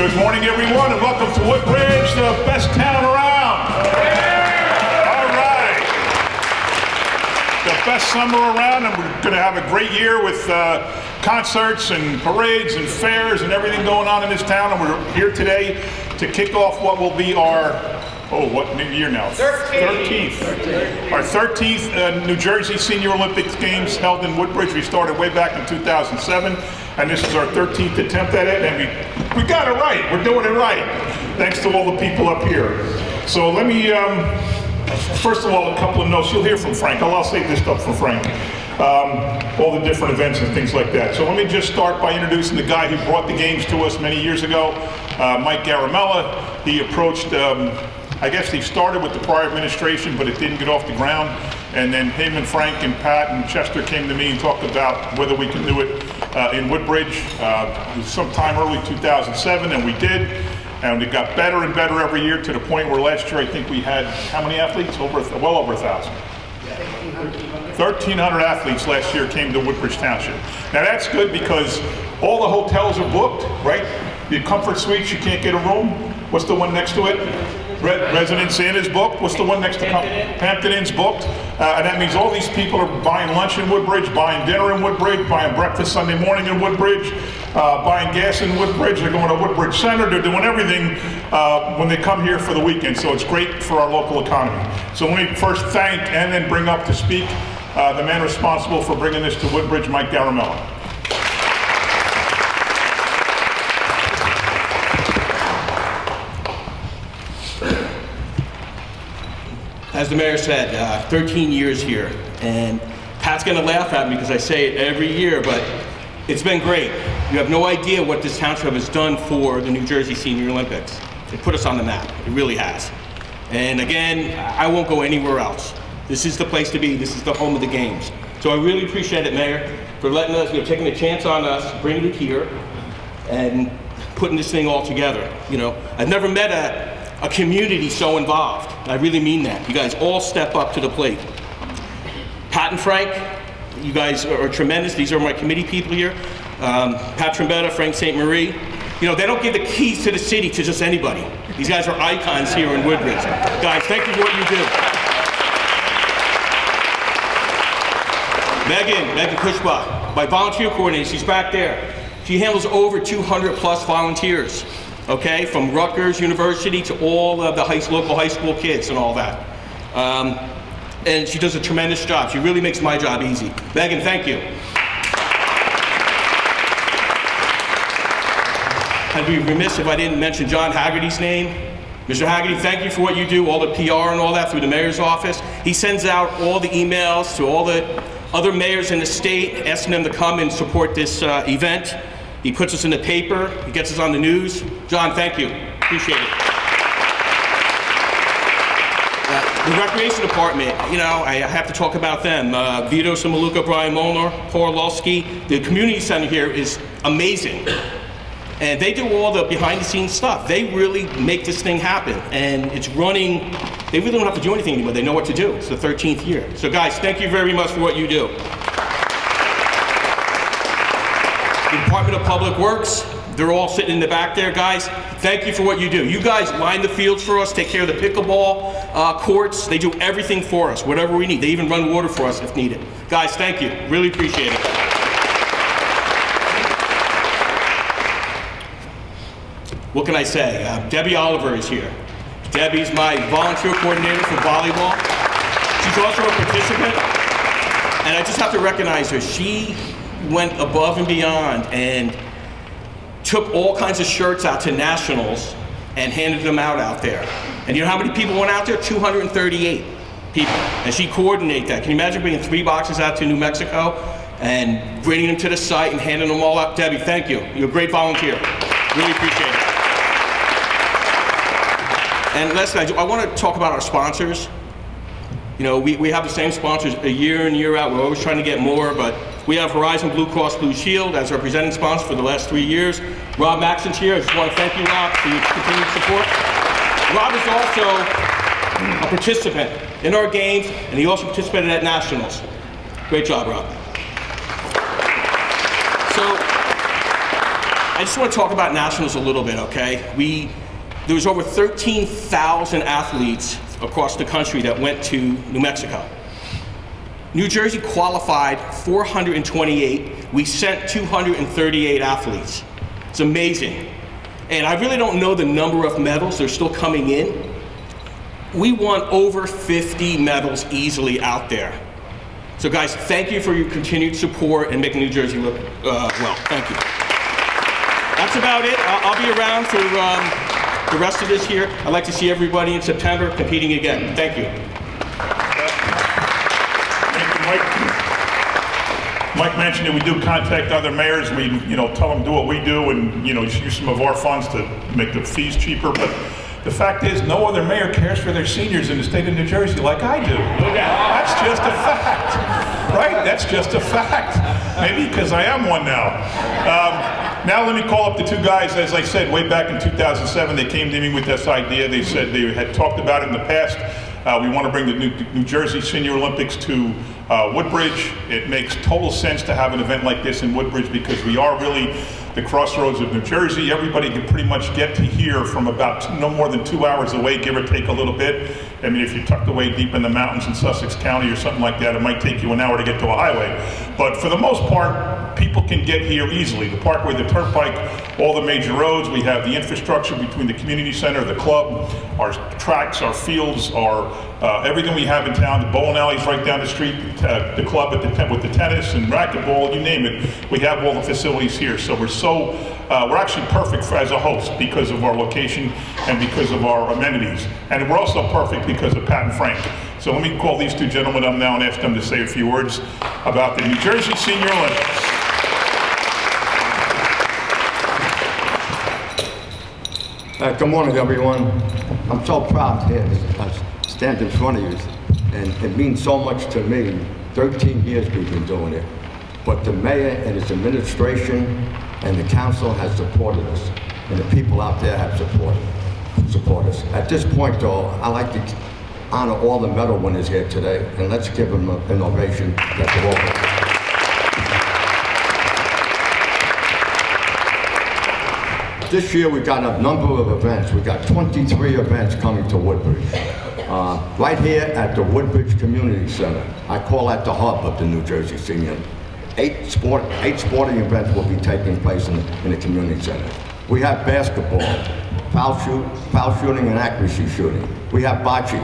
Good morning, everyone, and welcome to Woodbridge, the best town around. All right. The best summer around, and we're going to have a great year with concerts and parades and fairs and everything going on in this town. And we're here today to kick off what will be our, what new year now? 13th. Our 13th New Jersey Senior Olympics Games held in Woodbridge. We started way back in 2007. And this is our 13th attempt at it, and we got it right. We're doing it right, thanks to all the people up here. So let me, first of all, a couple of notes. You'll hear from Frank. I'll save this stuff for Frank. All the different events and things like that. So let me just start by introducing the guy who brought the games to us many years ago, Mike Garamella. He approached, I guess he started with the prior administration, but it didn't get off the ground. And then him and Frank and Pat and Chester came to me and talked about whether we can do it in Woodbridge. It was sometime early 2007, and we did. And it got better and better every year to the point where last year I think we had, how many athletes? Well over 1,000. 1,300 athletes last year came to Woodbridge Township. Now that's good because all the hotels are booked, right? The Comfort Suites, you can't get a room. What's the one next to it? Residence Inn is booked. What's the one next to Hampton Inn's booked? And that means all these people are buying lunch in Woodbridge, buying dinner in Woodbridge, buying breakfast Sunday morning in Woodbridge, buying gas in Woodbridge. They're going to Woodbridge Center. They're doing everything when they come here for the weekend. So it's great for our local economy. So let me first thank and then bring up to speak the man responsible for bringing this to Woodbridge, Mike Garamella. As the mayor said, 13 years here, and Pat's gonna laugh at me because I say it every year, but it's been great. You have no idea what this township has done for the New Jersey Senior Olympics. It put us on the map, it really has. And again, I won't go anywhere else. This is the place to be, this is the home of the games. So I really appreciate it, Mayor, for letting us, taking a chance on us, bringing it here, and putting this thing all together. I've never met a community so involved. I really mean that. You guys all step up to the plate. Pat and Frank, you guys are tremendous. These are my committee people here. Pat Trombetta, Frank St. Marie. They don't give the keys to the city to just anybody. These guys are icons here in Woodbridge. Guys, thank you for what you do. Megan Kushba, my volunteer coordinator, she's back there. She handles over 200 plus volunteers. Okay, from Rutgers University to all of the local high school kids and all that. And she does a tremendous job. She really makes my job easy. Megan, thank you. I'd be remiss if I didn't mention John Haggerty's name. Mr. Haggerty, thank you for what you do, all the PR and all that through the mayor's office. He sends out all the emails to all the other mayors in the state, asking them to come and support this event. He puts us in the paper, he gets us on the news. John, thank you, appreciate it. The Recreation Department, I have to talk about them. Vito Samaluka, Brian Molnar, Paul Lulski. The community center here is amazing. And they do all the behind the scenes stuff. They really make this thing happen. And it's running, they really don't have to do anything anymore. They know what to do. It's the 13th year. So guys, thank you very much for what you do. The Department of Public Works, they're all sitting in the back there. Guys, thank you for what you do. You guys line the fields for us, take care of the pickleball courts. They do everything for us, whatever we need. They even run water for us if needed. Guys, thank you. Really appreciate it. What can I say? Debbie Oliver is here. Debbie's my volunteer coordinator for volleyball. She's also a participant, and I just have to recognize her. She went above and beyond and took all kinds of shirts out to nationals and handed them out there. And you know how many people went out there? 238 people. And she coordinated that. Can you imagine bringing 3 boxes out to New Mexico and bringing them to the site and handing them all out? Debbie, thank you. You're a great volunteer. Really appreciate it. And lastly, I want to talk about our sponsors. We have the same sponsors a year in, year out. We're always trying to get more, but we have Horizon Blue Cross Blue Shield as our presenting sponsor for the last 3 years. Rob Maxon's here. I just want to thank you, Rob, for your continued support. Rob is also a participant in our games, and he also participated at nationals. Great job, Rob. So I just want to talk about nationals a little bit, okay? There was over 13,000 athletes across the country that went to New Mexico. New Jersey qualified 428. We sent 238 athletes. It's amazing. And I really don't know the number of medals. They're still coming in. We won over 50 medals easily out there. So guys, thank you for your continued support and making New Jersey look well. Thank you. That's about it. I'll be around for the rest of this year. I'd like to see everybody in September competing again. Thank you. Mike mentioned that we do contact other mayors. We, tell them do what we do and, use some of our funds to make the fees cheaper. But the fact is, no other mayor cares for their seniors in the state of New Jersey like I do. That's just a fact, right? That's just a fact. Maybe because I am one now. Now let me call up the two guys. As I said, way back in 2007, they came to me with this idea. They said they had talked about it in the past. We want to bring the New Jersey Senior Olympics to Woodbridge. It makes total sense to have an event like this in Woodbridge because we are really the crossroads of New Jersey. Everybody can pretty much get to here from about no more than 2 hours away, give or take a little bit. I mean, if you're tucked away deep in the mountains in Sussex County or something like that, it might take you an hour to get to a highway. But for the most part, people can get here easily. The Parkway, the Turnpike, all the major roads. We have the infrastructure between the community center, the club, our tracks, our fields, our everything we have in town. The bowling alley's right down the street, the club with the tennis and racquetball, you name it. We have all the facilities here. So we're actually perfect as a host because of our location and because of our amenities. And we're also perfect because of Pat and Frank. So let me call these two gentlemen up now and ask them to say a few words about the New Jersey Senior Olympics. Good morning, everyone. I'm so proud to stand in front of you, and it means so much to me. 13 years we've been doing it, but the mayor and his administration and the council has supported us, and the people out there have support us. At this point, though, I'd like to honor all the medal winners here today, and let's give them an ovation that they're all. This year we got a number of events. We got 23 events coming to Woodbridge. Right here at the Woodbridge Community Center. I call that the hub of the New Jersey Senior. Eight sporting events will be taking place in the community center. We have basketball, foul shooting and accuracy shooting. We have bocce.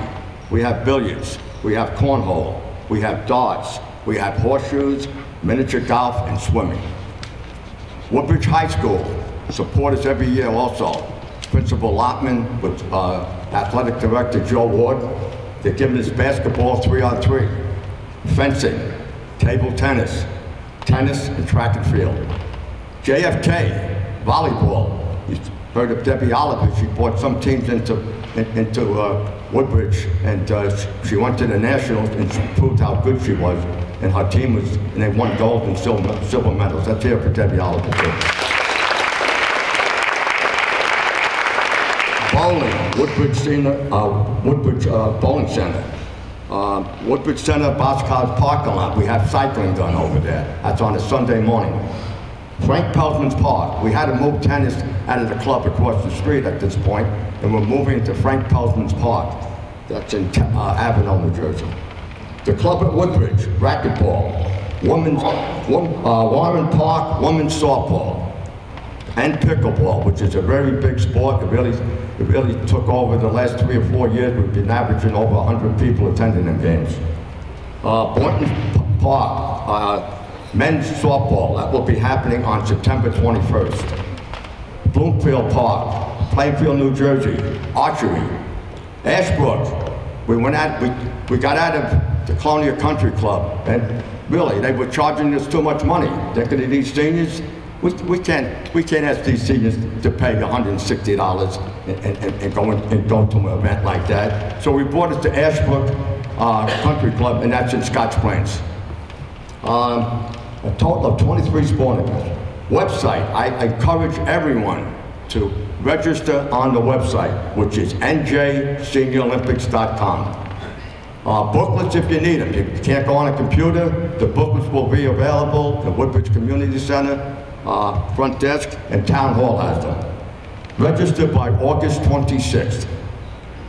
We have billiards. We have cornhole. We have darts. We have horseshoes, miniature golf, and swimming. Woodbridge High School support us every year also. Principal Lottman with Athletic Director Joe Ward. They're giving us basketball 3-on-3, fencing, table tennis, tennis and track and field. JFK, volleyball. You heard of Debbie Oliver. She brought some teams into Woodbridge, and she went to the Nationals and she proved how good she was. And her team was, and they won gold and silver medals. Let's hear it for Debbie Oliver too. Bowling, Woodbridge Bowling Center. Woodbridge Center, Boscov's parking lot. We have cycling done over there. That's on a Sunday morning. Frank Peltman's Park. We had to move tennis out of the club across the street at this point, and we're moving to Frank Peltman's Park. That's in Avenel, New Jersey. The club at Woodbridge, racquetball. Warren Park, women's softball. And pickleball, which is a very big sport. It really took over the last 3 or 4 years. We've been averaging over 100 people attending them games. Boynton Park, men's softball. That will be happening on September 21st. Bloomfield Park, Plainfield, New Jersey. Archery. Ashbrook. We got out of the Colonial Country Club, and really, they were charging us too much money. Thinking of these seniors. We can't ask these seniors to pay $160 and go to an event like that. So we brought it to Ashbrook Country Club, and that's in Scotch Plains. A total of 23 sporting events. Website, I encourage everyone to register on the website, which is njseniorolympics.com. Booklets if you need them. You can't go on a computer. The booklets will be available at Woodbridge Community Center. front desk, and Town Hall has them. Register by August 26th.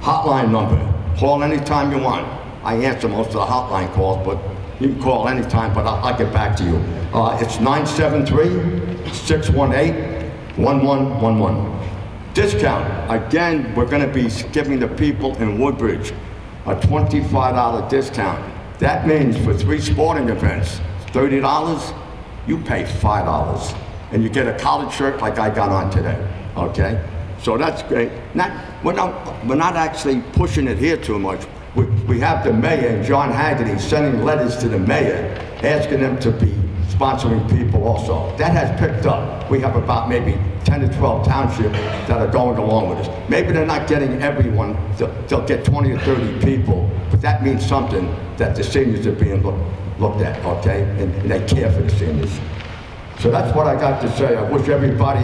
Hotline number. Call anytime you want. I answer most of the hotline calls, but you can call anytime, but I'll get back to you. It's 973-618-1111. Discount. Again, we're going to be giving the people in Woodbridge a $25 discount. That means for 3 sporting events, $30, you pay $5. And you get a collared shirt like I got on today, okay? So that's great. We're not actually pushing it here too much. We have the mayor and John Haggerty sending letters to the mayor asking them to be sponsoring people also. That has picked up. We have about maybe 10 to 12 townships that are going along with us. Maybe they're not getting everyone, they'll get 20 or 30 people, but that means something that the seniors are being looked at, okay? And they care for the seniors. So that's what I got to say. I wish everybody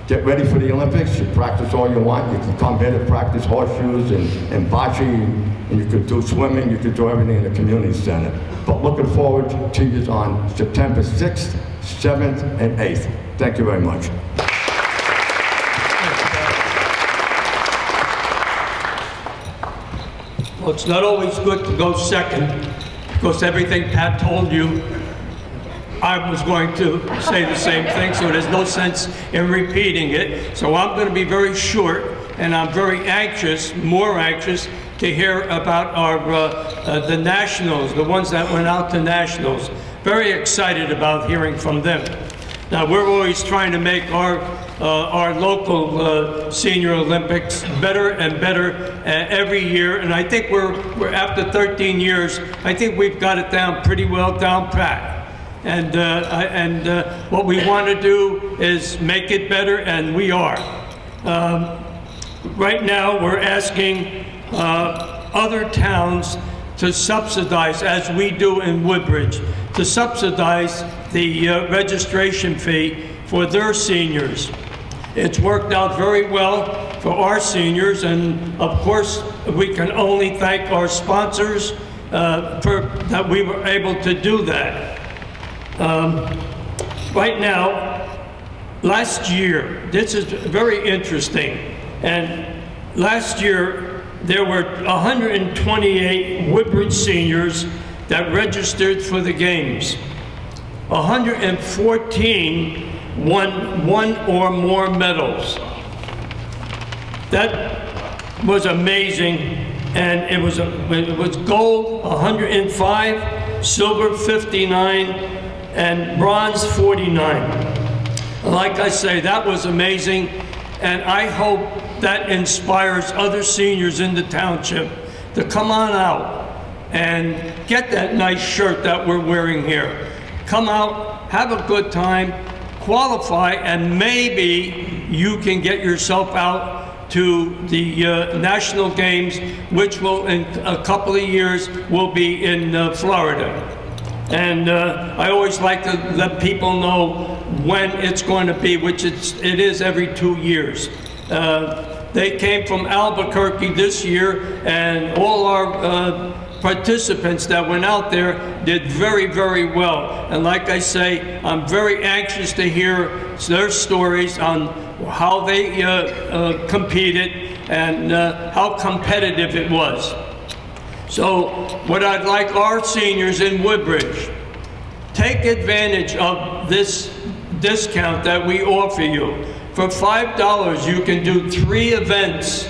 get ready for the Olympics. You practice all you want. You can come here to practice horseshoes and bocce, and you could do swimming. You could do everything in the community center. But looking forward to you on September 6th, 7th, and 8th. Thank you very much. Well, it's not always good to go second, because everything Pat told you, I was going to say the same thing, so there's no sense in repeating it. So I'm going to be very short, and I'm very anxious, more anxious, to hear about our the nationals, the ones that went out to nationals. Very excited about hearing from them. Now, we're always trying to make our local Senior Olympics better and better every year, and I think we're after 13 years, I think we've got it down pretty well down pat. And what we want to do is make it better, and we are. Right now, we're asking other towns to subsidize, as we do in Woodbridge, to subsidize the registration fee for their seniors. It's worked out very well for our seniors, and of course, we can only thank our sponsors that we were able to do that. Right now, last year, this is very interesting, and last year there were 128 Woodbridge seniors that registered for the games. 114 won 1 or more medals. That was amazing, and it was gold 105, silver 59, and bronze 49. Like I say, that was amazing, and I hope that inspires other seniors in the township to come on out and get that nice shirt that we're wearing here. Come out, have a good time, qualify, and maybe you can get yourself out to the national games, which will, in a couple of years, will be in Florida. And I always like to let people know when it's going to be, which it is every 2 years. They came from Albuquerque this year, and all our participants that went out there did very, very well. And like I say, I'm very anxious to hear their stories on how they competed and how competitive it was. So what I'd like our seniors in Woodbridge, take advantage of this discount that we offer you. For $5, you can do 3 events,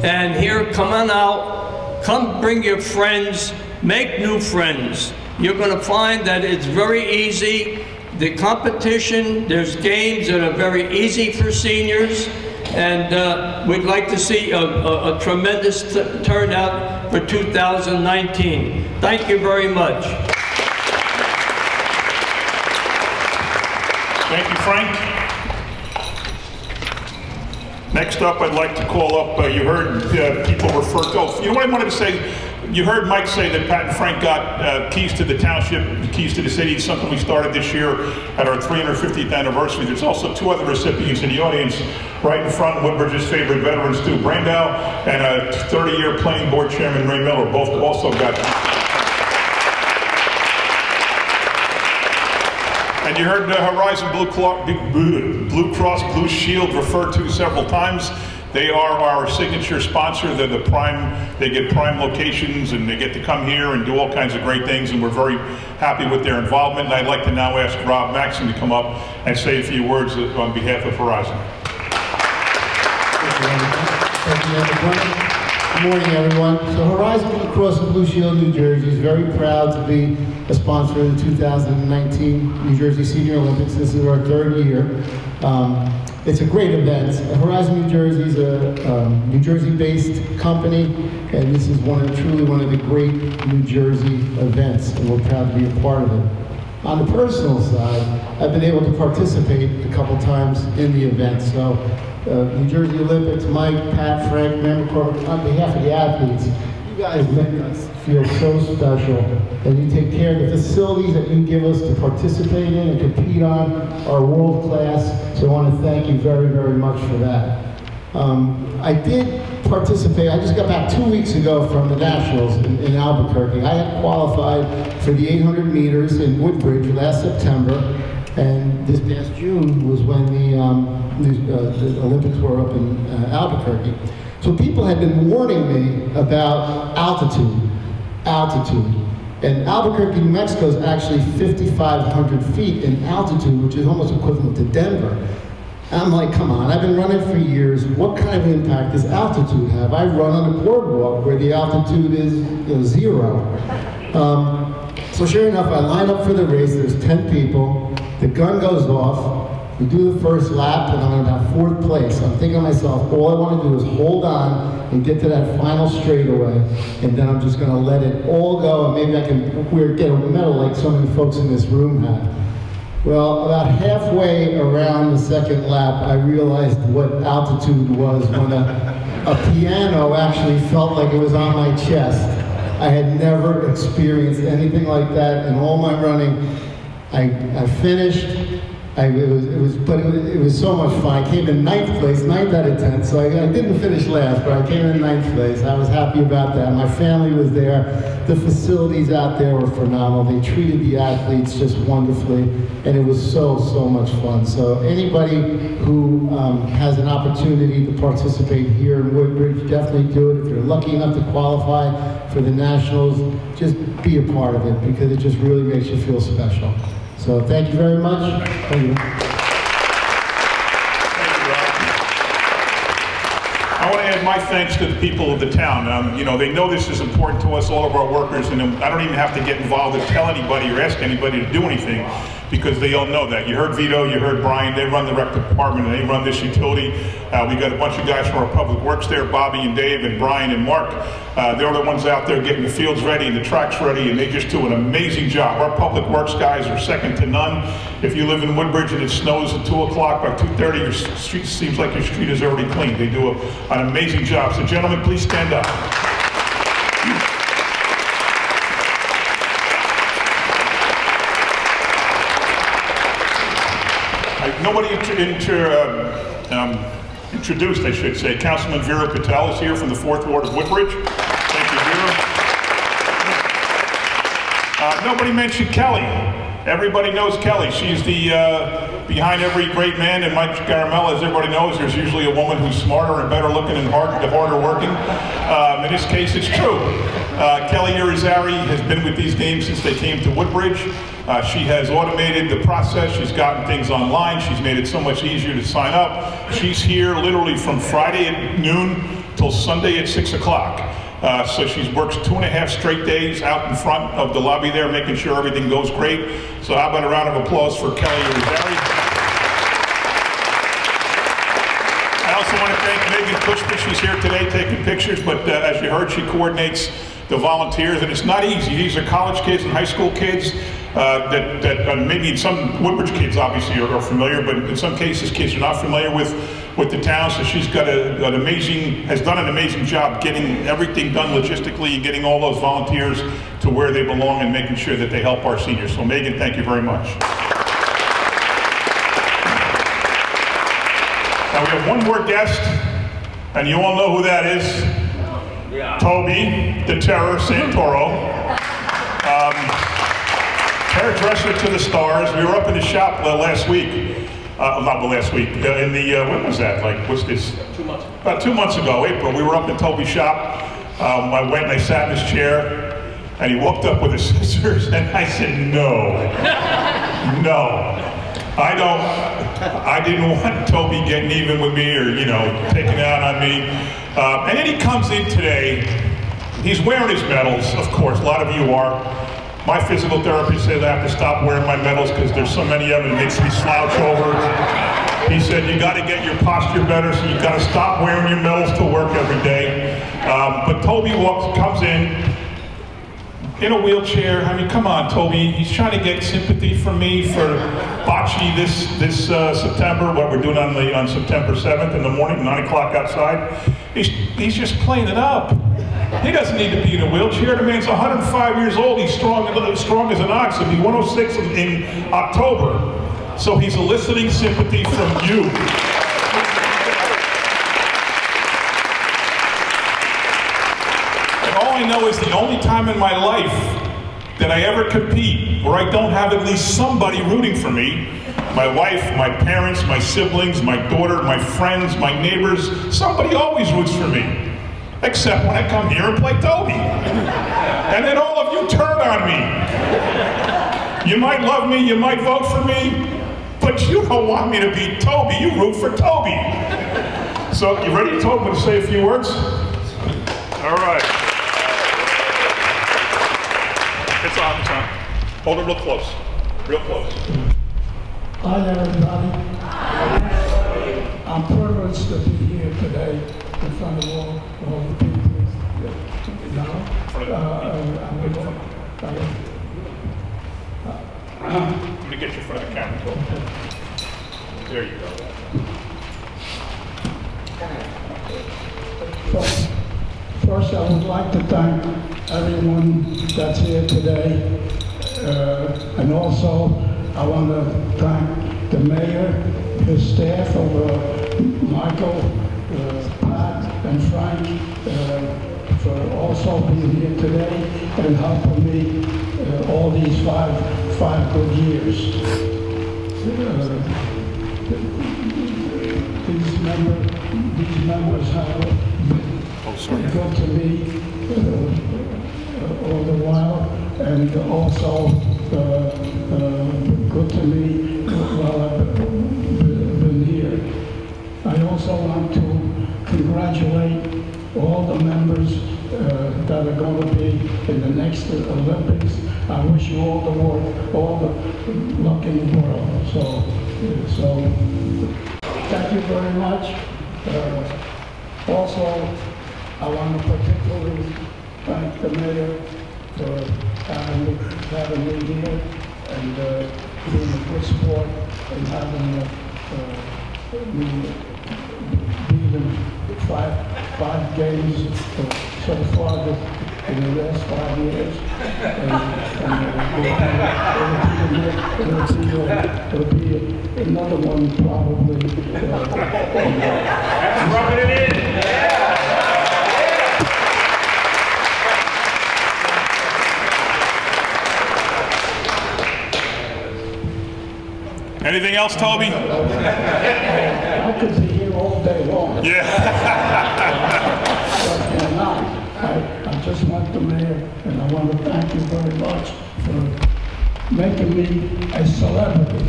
and here, come on out, come bring your friends, make new friends. You're going to find that it's very easy. The competition, there's games that are very easy for seniors, and we'd like to see a tremendous turnout for 2019. Thank you very much. Thank you, Frank. Next up, I'd like to call up, you heard people refer to, you know what I wanted to say? You heard Mike say that Pat and Frank got keys to the township, keys to the city. It's something we started this year at our 350th anniversary. There's also 2 other recipients in the audience right in front, Woodbridge's favorite veterans too. Brandow and a 30-year planning board chairman, Ray Miller, both also got. And And you heard Horizon Blue Cross Blue Shield referred to several times. They are our signature sponsor. They're the prime, they get prime locations and they get to come here and do all kinds of great things, and we're very happy with their involvement. And I'd like to now ask Rob Maxson to come up and say a few words on behalf of Horizon. Thank you, everyone. Good morning, everyone. So Horizon Blue Cross and Blue Shield New Jersey is very proud to be a sponsor of the 2019 New Jersey Senior Olympics. This is our third year. It's a great event. Horizon New Jersey is a New Jersey-based company, and this is truly one of the great New Jersey events, and we're proud to be a part of it. On the personal side, I've been able to participate a couple times in the event. So, New Jersey Olympics, Mike, Pat, Frank, Member Corp, on behalf of the athletes, you guys make us feel so special, and you take care of the facilities that you give us to participate in and compete on are world class. So I want to thank you very, very much for that. I did participate. I just got back 2 weeks ago from the Nationals in Albuquerque. I had qualified for the 800 meters in Woodbridge last September, and this past June was when the Olympics were up in Albuquerque. So people had been warning me about altitude. And Albuquerque, New Mexico is actually 5,500 feet in altitude, which is almost equivalent to Denver. And I'm like, come on, I've been running for years. What kind of impact does altitude have? I run on a boardwalk where the altitude is 0. So sure enough, I line up for the race. There's 10 people. The gun goes off. We do the first lap, and I'm in about 4th place. I'm thinking to myself, all I want to do is hold on and get to that final straightaway, and then I'm just going to let it all go, and maybe I can get a medal like so many folks in this room have. Well, about halfway around the 2nd lap, I realized what altitude was when a piano actually felt like it was on my chest. I had never experienced anything like that in all my running. I finished. It was so much fun. I came in 9th place, 9th out of 10, so I didn't finish last, but I came in 9th place. I was happy about that. My family was there. The facilities out there were phenomenal. They treated the athletes just wonderfully, and it was so, so much fun. So anybody who has an opportunity to participate here in Woodbridge, definitely do it. If you're lucky enough to qualify for the Nationals, just be a part of it, because it just really makes you feel special. So thank you very much. Thank you. Thank you, Rob. I want to add my thanks to the people of the town. You know, they know this is important to us, all of our workers, and I don't even have to get involved or tell anybody or ask anybody to do anything, because they all know that. You heard Vito, you heard Brian, they run the rec department and they run this utility. We got a bunch of guys from our public works there, Bobby and Dave and Brian and Mark. They're the ones out there getting the fields ready and the tracks ready, and they just do an amazing job. Our public works guys are second to none. If you live in Woodbridge and it snows at 2 o'clock, by 2:30 your street seems like your street is already clean. They do an amazing job. So gentlemen, please stand up. Nobody introduced, I should say. Councilman Vera Patel is here from the 4th Ward of Woodbridge. Thank you, Vera. Nobody mentioned Kelly. Everybody knows Kelly. She's the behind every great man, and Mike Garamella, as everybody knows, there's usually a woman who's smarter and better looking and harder working. In this case, it's true. Kelly Irizarry has been with these games since they came to Woodbridge. She has automated the process. She's gotten things online. She's made it so much easier to sign up. She's here literally from Friday at noon till Sunday at 6 o'clock. So she works 2.5 straight days out in front of the lobby there, making sure everything goes great. So how about a round of applause for Kelly Irizarry? I also want to thank Megan Cushman. She's here today taking pictures, but as you heard, she coordinates the volunteers, and it's not easy. These are college kids and high school kids that maybe some Woodbridge kids obviously are familiar, but in some cases kids are not familiar with the town. So she's got has done an amazing job getting everything done logistically and getting all those volunteers to where they belong and making sure that they help our seniors. So Megan, thank you very much. Now we have one more guest, and you all know who that is. Toby, the Terror Santoro. hairdresser to the stars. We were up in the shop last week. Not last week. In the when was that? Like, what's this? 2 months. About 2 months ago, April. We were up in Toby's shop. I went and I sat in his chair, and he walked up with his scissors, and I said, "No, no, I didn't want Toby getting even with me or taking it out on me." And then he comes in today. He's wearing his medals, of course. A lot of you are. My physical therapist says I have to stop wearing my medals because there's so many of them, it makes me slouch over. He said, you got to get your posture better, so you got to stop wearing your medals to work every day. But Toby comes in a wheelchair. I mean, come on, Toby. He's trying to get sympathy from me for bocce this September, what we're doing on September 7th in the morning, 9 o'clock outside. He's just playing it up. He doesn't need to be in a wheelchair. The man's 105 years old. He's strong as an ox. He'll be 106 in October. So he's eliciting sympathy from you. And all I know is the only time in my life that I ever compete where I don't have at least somebody rooting for me, my wife, my parents, my siblings, my daughter, my friends, my neighbors, somebody always roots for me. Except when I come here and play Toby. And then all of you turn on me. You might love me, you might vote for me, but you don't want me to beat Toby, you root for Toby. So, you ready, Toby, to say a few words? All right. It's on, it's on. Hold it real close, real close. Hi everybody. I'm privileged to be here today in front of all the people. Let me get you in front of the camera. There you go. First, I would like to thank everyone that's here today. And also, I want to thank the mayor, his staff of Michael, Pat, and Frank for also being here today and helping me all these five good years. These members have been good to me all the while, and also good to me while I've been here. I also want to congratulate all the members that are going to be in the next Olympics. I wish you all the luck in the world. So thank you very much. Also, I want to particularly thank the mayor for having me here and being a good sport and having me beating five games so far in the last 5 years. It'll be another one probably. Rubbing it in. Anything else, Toby? I could be here all day long. Yeah. I just want the mayor, and I want to thank you very much for making me a celebrity.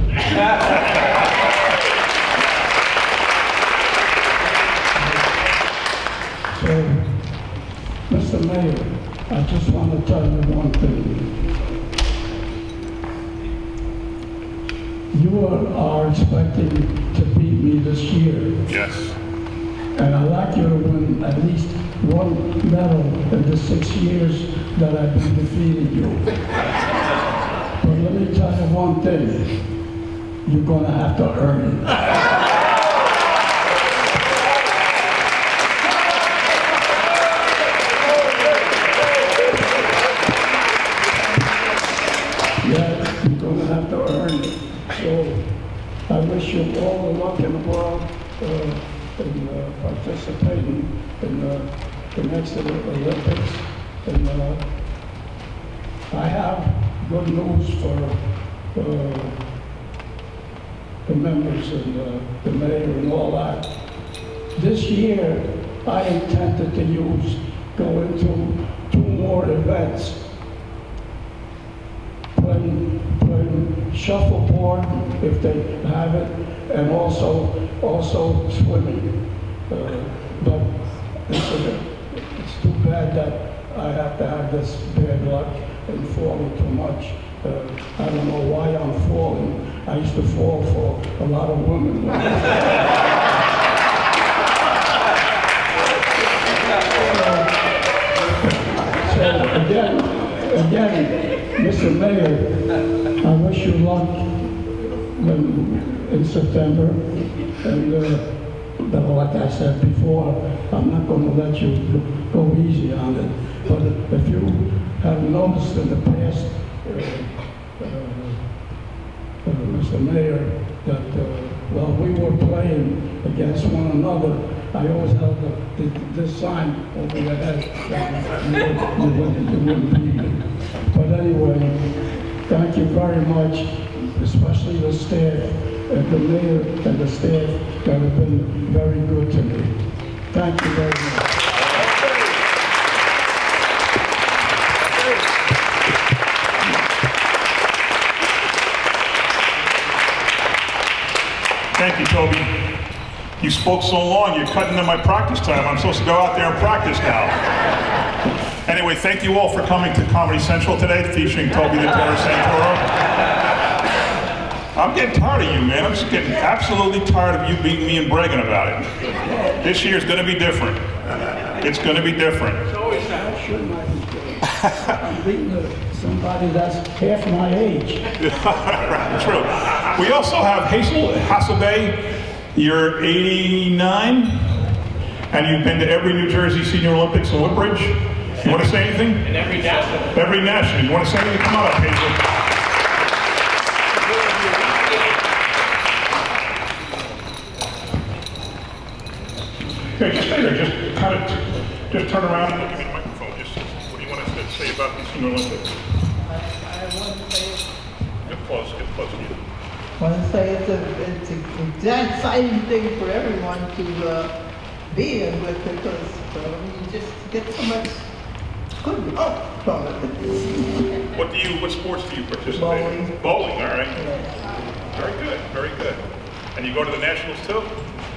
So, Mr. Mayor, I just want to tell you one thing. You are expecting to beat me this year. Yes. And I'd like you to win at least one medal in the 6 years that I've been defeating you. But let me tell you one thing. You're going to have to earn it. Yeah, you're going to have to earn it. So I wish you all the luck in the world in participating in the next Olympics. And I have good news for the members and the mayor and all that. This year, I intended to go into 2 more events. Playing shuffleboard if they have it, and also swimming. But it's too bad that I have to have this bad luck and falling too much. I don't know why I'm falling. I used to fall for a lot of women. So again, Mr. Mayor, I wish you luck in September. And like I said before, I'm not going to let you go easy on it. But if you have noticed in the past, Mr. Mayor, that while we were playing against one another, I always held this sign over your head that you wouldn't beat me. But anyway, thank you very much, especially the staff and the mayor and the staff that have been very good to me. Thank you very much. Thank you, Toby. You spoke so long, you're cutting into my practice time. I'm supposed to go out there and practice now. Anyway, thank you all for coming to Comedy Central today, featuring Toby the Terror Santoro. I'm getting tired of you, man. I'm just getting absolutely tired of you beating me and bragging about it. This year's going to be different. It's going to be different. I'm beating somebody that's half my age. True. We also have Hasselbay. You're 89, and you've been to every New Jersey Senior Olympics in Woodbridge. You want to say anything? And every national. Every national. You want to say anything? Come on up, Hazel. Okay, just stay there. Just turn around and give me the microphone. What do you want to say about the Senior Olympics? I want to say. Get close to you. I want to say it's an exciting thing for everyone to be in with, because you just get so much good from it. What sports do you participate Bowling. in? Bowling, all right. Yes. Very good, very good. And you go to the nationals too?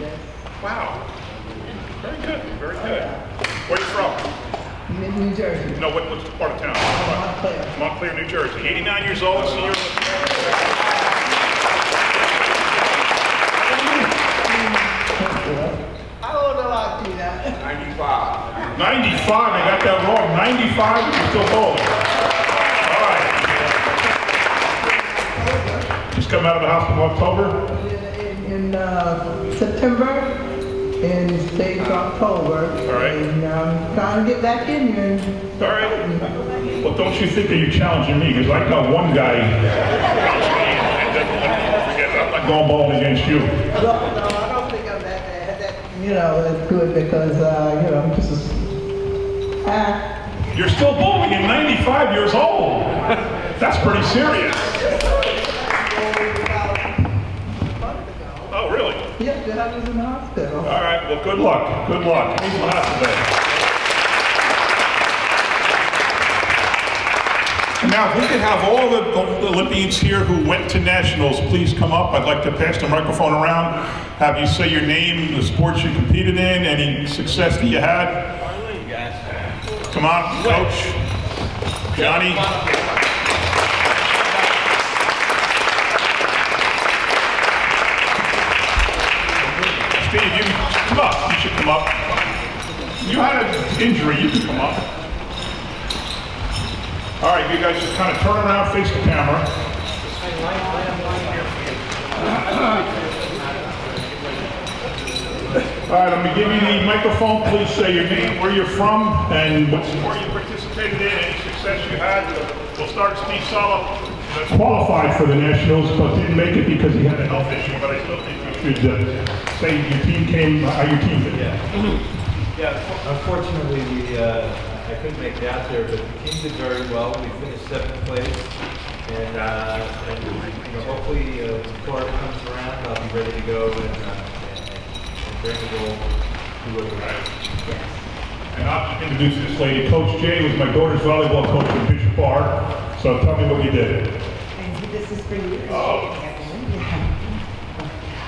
Yes. Wow. Very good, very good. Where are you from? New Jersey. No, what's the part of town? Montclair. Montclair, New Jersey. 89 years old, senior. How old am I to that? 95. 95, I got that wrong. 95, you're still bowling. All right. Just come out of the house in October? In September. In stage October. All right. And I'm trying to get back in here. All right. Well, don't you think that you're challenging me? Because I got one guy. I'm not going bowling against you. No, I don't think I'm that bad. It's good because, I'm just You're still bowling at 95 years old. That's pretty serious. Oh, really? Yeah, I was in the hospital. All right, well, good luck. Good luck. He's in the hospital. Now, if we could have all the Olympians here who went to nationals, please come up. I'd like to pass the microphone around, have you say your name, the sports you competed in, any success that you had. Come on, Coach. Johnny. Steve, you come up. You should come up. You had an injury. You can come up. All right, you guys just kind of turn around, face the camera. All right, I'm going to give you the microphone. Please say your name, where you're from, and what sport you participated in, any success you had. We'll start Steve Sala. That's qualified for the Nationals, but didn't make it because he had a health issue. But I still think you should say your team came, how your team did. Yeah, unfortunately, I couldn't make it out there, but the team did very well. We finished 7th place, and you know, hopefully when Florida comes around, I'll be ready to go and bring the goal to where we're at. And I'll introduce this lady. Coach Jay was my daughter's volleyball coach in Bishop Park. So tell me what you did. And this is for you. Oh.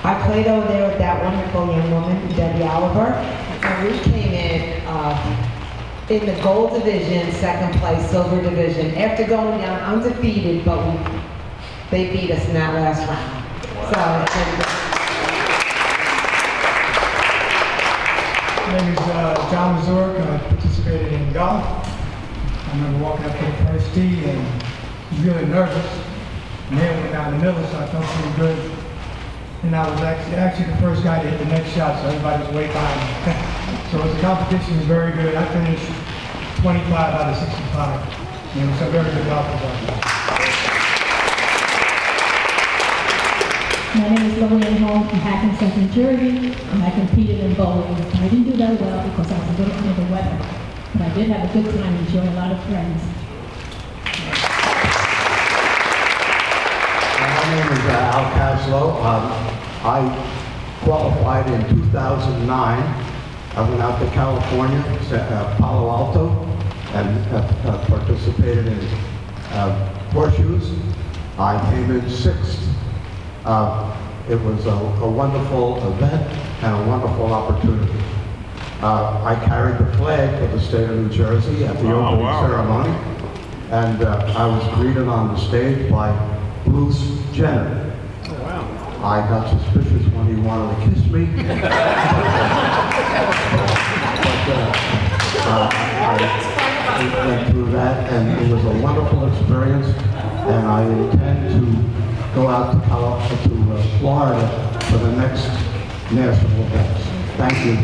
I played over there with that wonderful young woman, Debbie Oliver, and we came in the gold division, 2nd place, silver division, after going down undefeated, but they beat us in that last round. Wow. My name is John Mazurk. I participated in golf. I remember walking up to the first tee and was really nervous. Nailed it down the middle, so I felt pretty good. And I was actually the first guy to hit the next shot, so everybody was way behind me. So the competition was very good. I finished 25 out of 65. And it was a very good golf result. My name is Lillian Holmes from Hackensack, New Jersey, and I competed in bowling. I didn't do that well because I was a little under the weather, but I did have a good time, enjoying a lot of friends. My name is Al Caslow. I qualified in 2009. I went out to California, Palo Alto, and participated in horseshoes. I came in 6th. It was a wonderful event and a wonderful opportunity. I carried the flag for the state of New Jersey at the opening ceremony, and I was greeted on the stage by Bruce Jenner. Oh, wow. I got suspicious when he wanted to kiss me. I went through that, and it was a wonderful experience, and I intend to go out to Florida for the next national events. Thank you.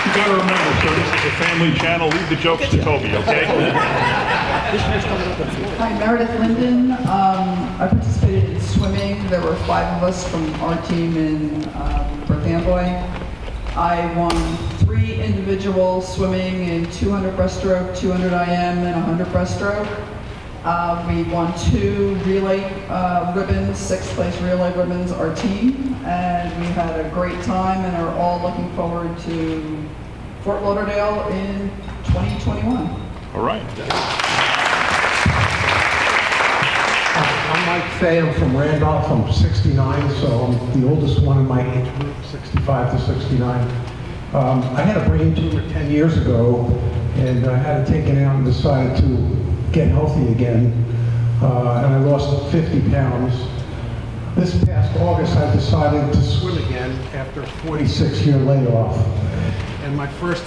You gotta remember, sir, this is a family channel. Leave the jokes to Toby, okay? Hi, Meredith Linden. I participated in swimming. There were 5 of us from our team in Perth Amboy. I won 3 individual swimming in 200 breaststroke, 200 IM, and 100 breaststroke. We won 2 relay ribbons, 6th place relay ribbons, our team, and we had a great time and are all looking forward to Fort Lauderdale in 2021. All right. I'm Mike Fay. I'm from Randolph. I'm 69, so I'm the oldest one in my age group, 65 to 69. I had a brain tumor 10 years ago, and I had it taken out and decided to get healthy again, and I lost 50 pounds. This past August, I decided to swim again after a 46-year layoff. And my first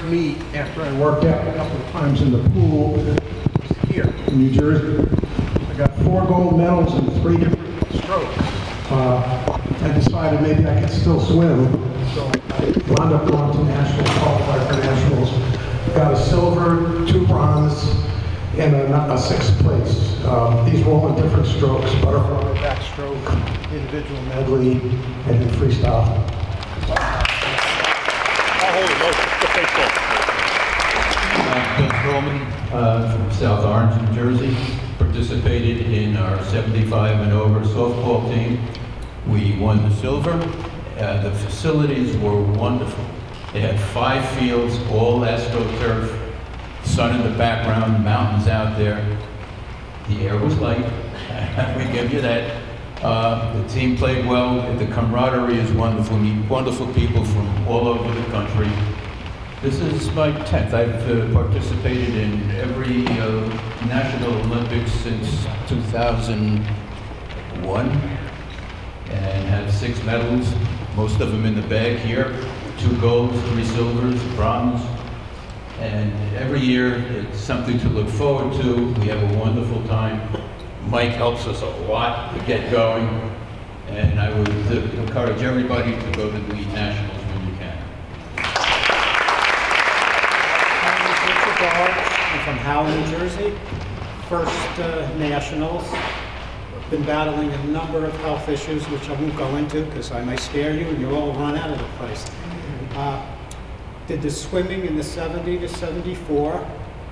meet after I worked out a couple of times in the pool was here in New Jersey. I got 4 gold medals in 3 different strokes. I decided maybe I could still swim, so I wound up going to nationals, qualified for nationals. Got a silver, 2 bronze, and a 6th place. These were all in different strokes: butterfly, backstroke, individual medley, and then freestyle. Bill Perlman from South Orange, New Jersey, participated in our 75 and over softball team. We won the silver. The facilities were wonderful. They had 5 fields, all AstroTurf, sun in the background, mountains out there. The air was light, we give you that. The team played well. The camaraderie is wonderful. We meet wonderful people from all over the country. This is my 10th. I've participated in every National Olympics since 2001 and have 6 medals, most of them in the bag here. 2 golds, 3 silvers, bronze. And every year it's something to look forward to. We have a wonderful time. Mike helps us a lot to get going. And I would encourage everybody to go to the Nationals when you can. I'm from Howell, New Jersey. First Nationals. Been battling a number of health issues, which I won't go into because I might scare you and you'll all run out of the place. did the swimming in the 70 to 74,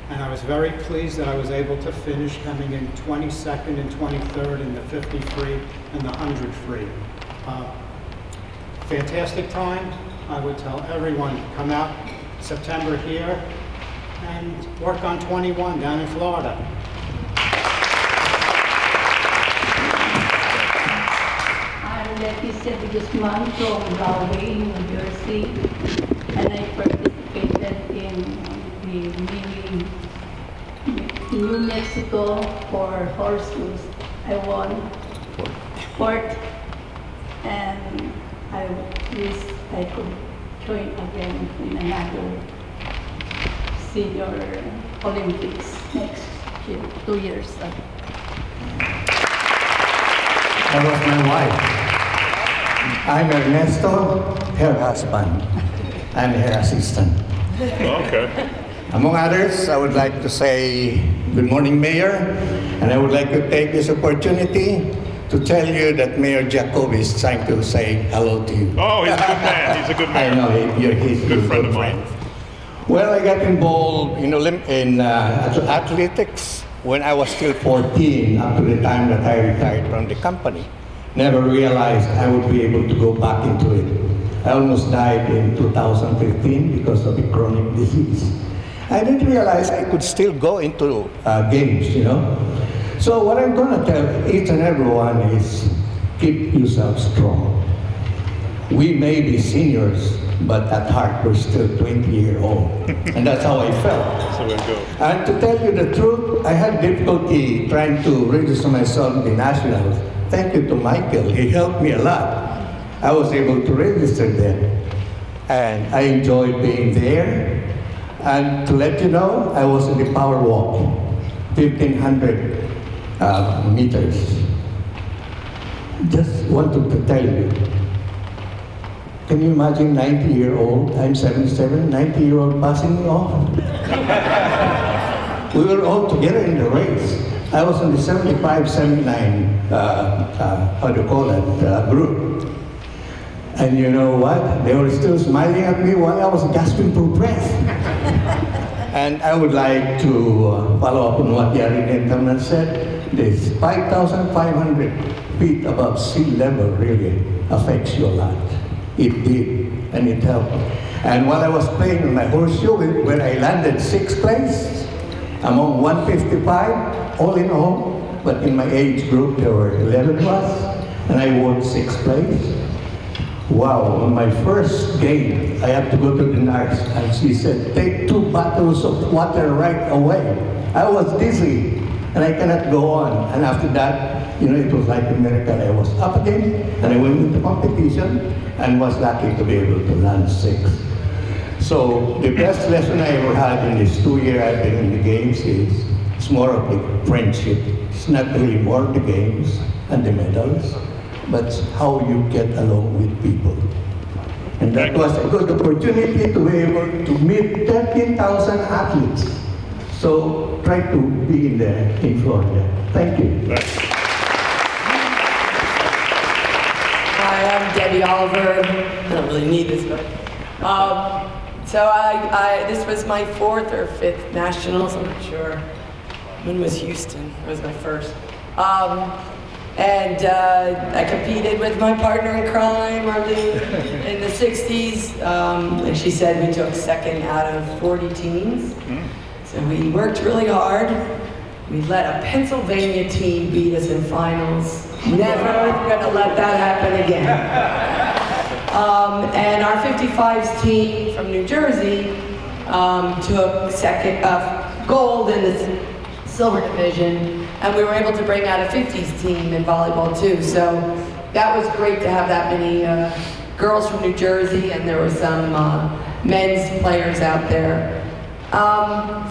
and I was very pleased that I was able to finish coming in 22nd and 23rd in the 50 free and the 100 free. Fantastic time. I would tell everyone, come out September here and work on 21 down in Florida. I'm Leticia Guzman from Galway, New Jersey, and I participated in the New Mexico for horses. I won fourth, and I wish I could join again in another senior Olympics next year, 2 years. That was my wife. I'm Ernesto, her husband. I'm her assistant. Okay. Among others, I would like to say good morning, Mayor, and I would like to take this opportunity to tell you that Mayor Jacob is trying to say hello to you. Oh, he's a good man. He's a good man. I know, you're his good friend of mine. Well, I got involved in athletics when I was still 14, up to the time that I retired from the company. Never realized I would be able to go back into it. I almost died in 2015 because of a chronic disease. I didn't realize I could still go into games, you know. So what I'm going to tell each and everyone is keep yourself strong. We may be seniors, but at heart we're still 20-year-old. And that's how I felt. So there you go. And to tell you the truth, I had difficulty trying to register myself in the Nationals. Thank you to Michael, he helped me a lot. I was able to register then. And I enjoyed being there. And to let you know, I was in the power walk, 1,500 meters. Just wanted to tell you, can you imagine 90-year-old, I'm 77, 90-year-old passing me off? We were all together in the race. I was in the 75, 79, how do you call it, group. And you know what? They were still smiling at me while I was gasping for breath. And I would like to follow up on what Yari Gentleman said. This 5,500 feet above sea level really affects you a lot. It did, and it helped. And while I was playing on my horseshoe, when I landed 6th place, among 155, all in all, but in my age group there were 11 of us, and I won 6th place. Wow, on my first game, I had to go to the nurse, and she said, take 2 bottles of water right away. I was dizzy, and I cannot go on. And after that, you know, it was like a miracle. I was up again, and I went into competition, and was lucky to be able to land 6th. So the best lesson I ever had in this 2 years I've been in the games is it's more of the friendship. It's not really more of the games and the medals, but how you get along with people. And that was a good opportunity to be able to meet 13,000 athletes. So try to be in Florida. Thank you. Hi, I'm Debbie Oliver. I don't really need this, but this was my 4th or 5th nationals. I'm not sure. When was Houston? It was my first. And I competed with my partner in crime, Arlene, in the 60s. And she said we took 2nd out of 40 teams. So we worked really hard. We let a Pennsylvania team beat us in finals. Never gonna let that happen again. And our 55s team from New Jersey took 2nd gold in the silver division, and we were able to bring out a 50s team in volleyball too. So that was great to have that many girls from New Jersey, and there were some men's players out there.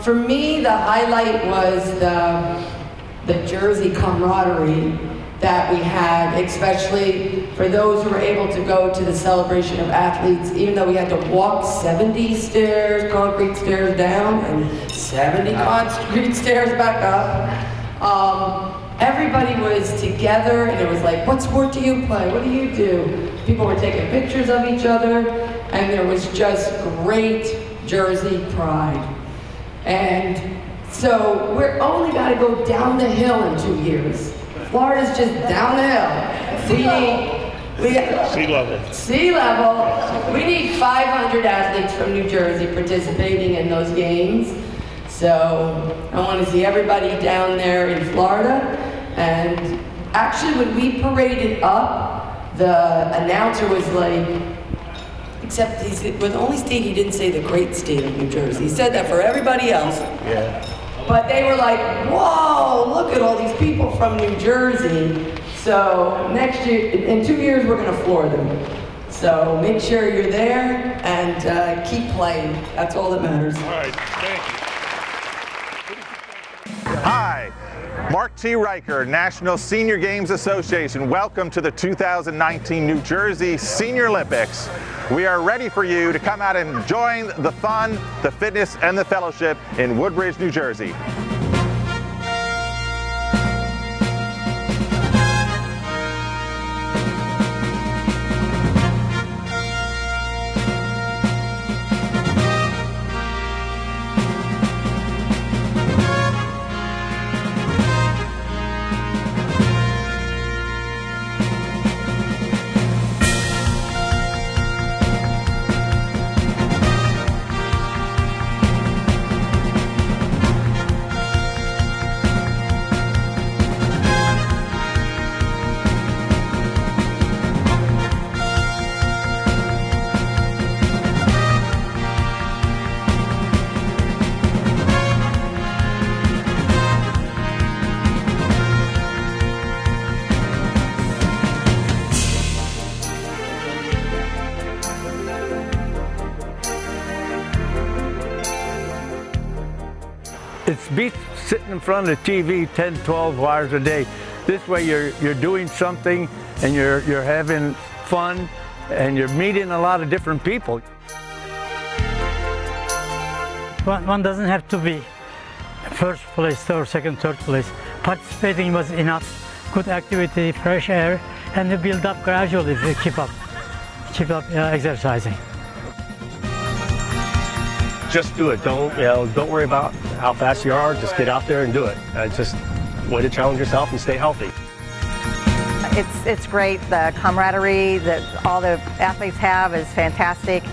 For me, the highlight was the Jersey camaraderie that we had, especially for those who were able to go to the celebration of athletes, even though we had to walk 70 stairs, concrete stairs down, and 70 concrete stairs back up. Everybody was together, and it was like, what sport do you play? What do you do? People were taking pictures of each other, and there was just great Jersey pride. And so we're only got to go down the hill in 2 years. Florida's just down the hill. Sea level. Sea level. We need 500 athletes from New Jersey participating in those games. So I want to see everybody down there in Florida. And actually, when we paraded up, the announcer was like, except we're the only state he didn't say the great state of New Jersey. He said that for everybody else. Yeah. But they were like, whoa, look at all these people from New Jersey. So next year, in 2 years, we're going to floor them. So make sure you're there and keep playing. That's all that matters. All right, thank you. Hi, Mark T. Riker, National Senior Games Association. Welcome to the 2019 New Jersey Senior Olympics. We are ready for you to come out and join the fun, the fitness, and the fellowship in Woodbridge, New Jersey. It's beats sitting in front of the TV 10, 12 hours a day. This way you're doing something and you're having fun and you're meeting a lot of different people. One doesn't have to be first place or second, third place. Participating was enough. Good activity, fresh air, and you build up gradually if you keep up exercising. Just do it. Don't worry about how fast you are. Just get out there and do it. Just way to challenge yourself and stay healthy. It's great. The camaraderie that all the athletes have is fantastic.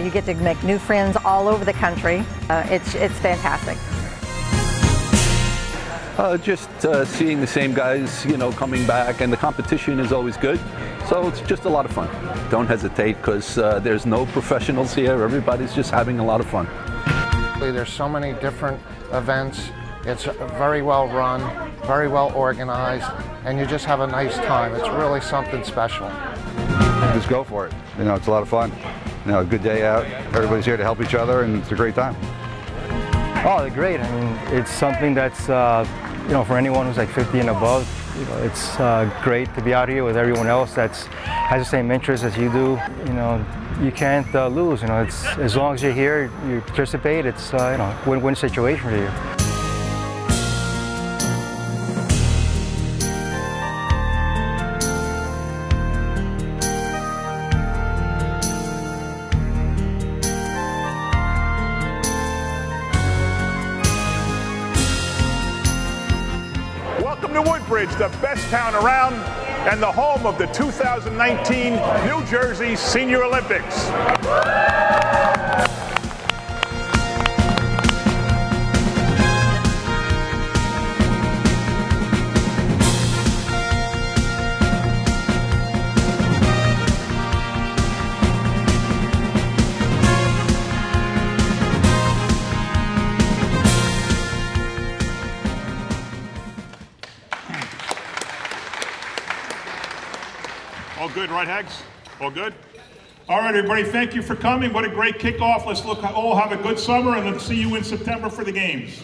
You get to make new friends all over the country. It's fantastic. Just seeing the same guys, coming back, and the competition is always good. So it's just a lot of fun. Don't hesitate, because there's no professionals here. Everybody's just having a lot of fun. There's so many different events. It's very well run, very well organized, and you just have a nice time. It's really something special. Just go for it. It's a lot of fun. A good day out. Everybody's here to help each other, and it's a great time. Oh, they're great. I mean, it's something that's, for anyone who's like 50 and above, it's great to be out here with everyone else that has the same interests as you do. You can't lose. It's as long as you're here, you participate. It's win-win situation for you. Welcome to Woodbridge, the best town around and the home of the 2019 New Jersey Senior Olympics. All good, right, Hags? All good? All right, everybody, thank you for coming. What a great kickoff. Let's all have a good summer, and let's see you in September for the games.